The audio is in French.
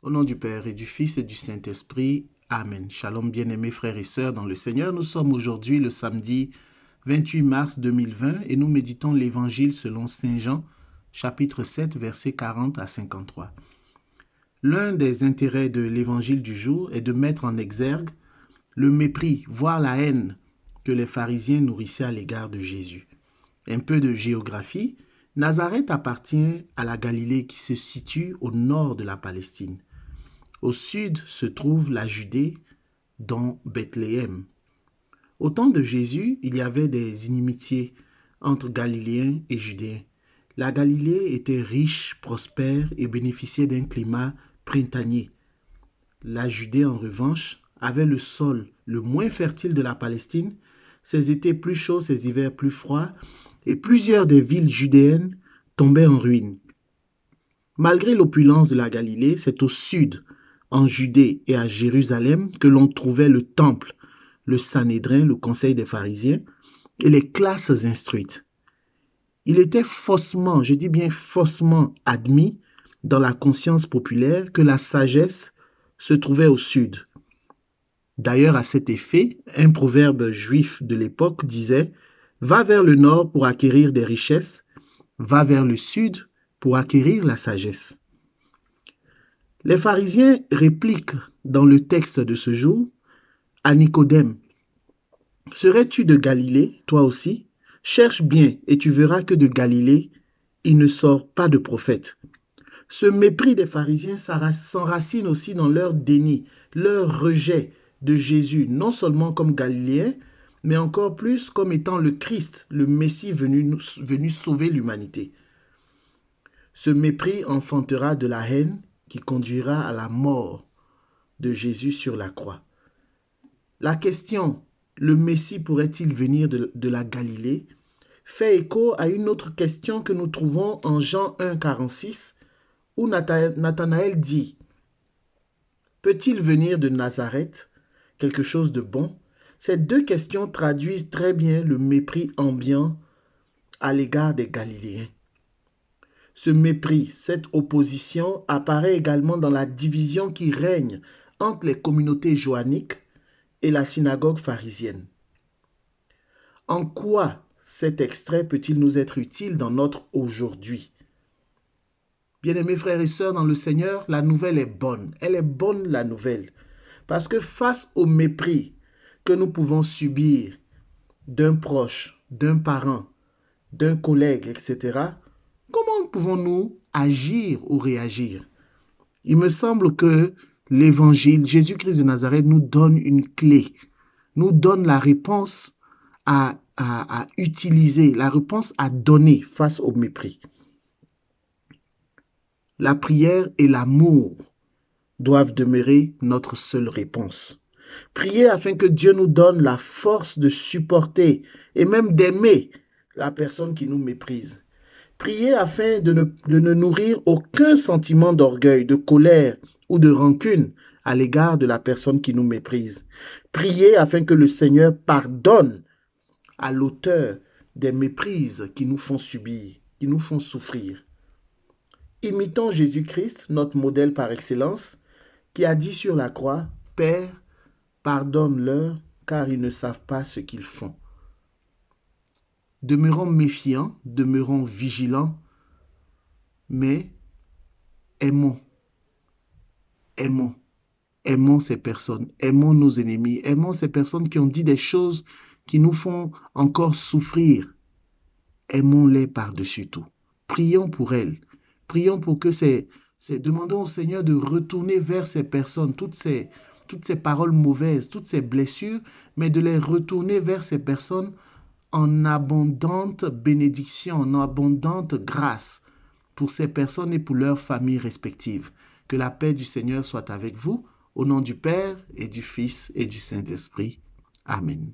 Au nom du Père et du Fils et du Saint-Esprit. Amen. Shalom, bien-aimés frères et sœurs dans le Seigneur. Nous sommes aujourd'hui le samedi 28 mars 2020 et nous méditons l'Évangile selon Saint Jean, chapitre 7, versets 40 à 53. L'un des intérêts de l'Évangile du jour est de mettre en exergue le mépris, voire la haine que les pharisiens nourrissaient à l'égard de Jésus. Un peu de géographie. Nazareth appartient à la Galilée qui se situe au nord de la Palestine. Au sud se trouve la Judée, dont Bethléem. Au temps de Jésus, il y avait des inimitiés entre Galiléens et Judéens. La Galilée était riche, prospère et bénéficiait d'un climat printanier. La Judée, en revanche, avait le sol le moins fertile de la Palestine, ses étés plus chauds, ses hivers plus froids, et plusieurs des villes judéennes tombaient en ruine. Malgré l'opulence de la Galilée, c'est au sud, en Judée et à Jérusalem, que l'on trouvait le temple, le Sanhédrin, le conseil des pharisiens, et les classes instruites. Il était faussement, je dis bien faussement, admis dans la conscience populaire que la sagesse se trouvait au sud. D'ailleurs, à cet effet, un proverbe juif de l'époque disait « Va vers le nord pour acquérir des richesses, va vers le sud pour acquérir la sagesse. » Les pharisiens répliquent dans le texte de ce jour à Nicodème « Serais-tu de Galilée, toi aussi? Cherche bien et tu verras que de Galilée, il ne sort pas de prophète. » Ce mépris des pharisiens s'enracine aussi dans leur déni, leur rejet de Jésus, non seulement comme Galiléen, mais encore plus comme étant le Christ, le Messie venu sauver l'humanité. Ce mépris enfantera de la haine qui conduira à la mort de Jésus sur la croix. La question « Le Messie pourrait-il venir de la Galilée ?» fait écho à une autre question que nous trouvons en Jean 1, 46, où Nathanaël dit « Peut-il venir de Nazareth, quelque chose de bon ?» Ces deux questions traduisent très bien le mépris ambiant à l'égard des Galiléens. Ce mépris, cette opposition apparaît également dans la division qui règne entre les communautés joanniques et la synagogue pharisienne. En quoi cet extrait peut-il nous être utile dans notre aujourd'hui? Bien-aimés frères et sœurs dans le Seigneur, la nouvelle est bonne. Elle est bonne, la nouvelle. Parce que face au mépris que nous pouvons subir d'un proche, d'un parent, d'un collègue, etc., comment pouvons-nous agir ou réagir? Il me semble que l'Évangile, Jésus-Christ de Nazareth, nous donne une clé, nous donne la réponse à utiliser, la réponse à donner face au mépris. La prière et l'amour doivent demeurer notre seule réponse. Prier afin que Dieu nous donne la force de supporter et même d'aimer la personne qui nous méprise. Prier afin de ne nourrir aucun sentiment d'orgueil, de colère ou de rancune à l'égard de la personne qui nous méprise. Prier afin que le Seigneur pardonne à l'auteur des méprises qui nous font subir, qui nous font souffrir. Imitons Jésus-Christ, notre modèle par excellence, qui a dit sur la croix, « Père, pardonne-leur, car ils ne savent pas ce qu'ils font. » Demeurons méfiants, demeurons vigilants, mais aimons ces personnes, aimons nos ennemis, aimons ces personnes qui ont dit des choses qui nous font encore souffrir. Aimons-les par-dessus tout. Prions pour elles. Prions pour que demandons au Seigneur de retourner vers ces personnes, toutes ces paroles mauvaises, toutes ces blessures, mais de les retourner vers ces personnes en abondante bénédiction, en abondante grâce pour ces personnes et pour leurs familles respectives. Que la paix du Seigneur soit avec vous, au nom du Père et du Fils et du Saint-Esprit. Amen.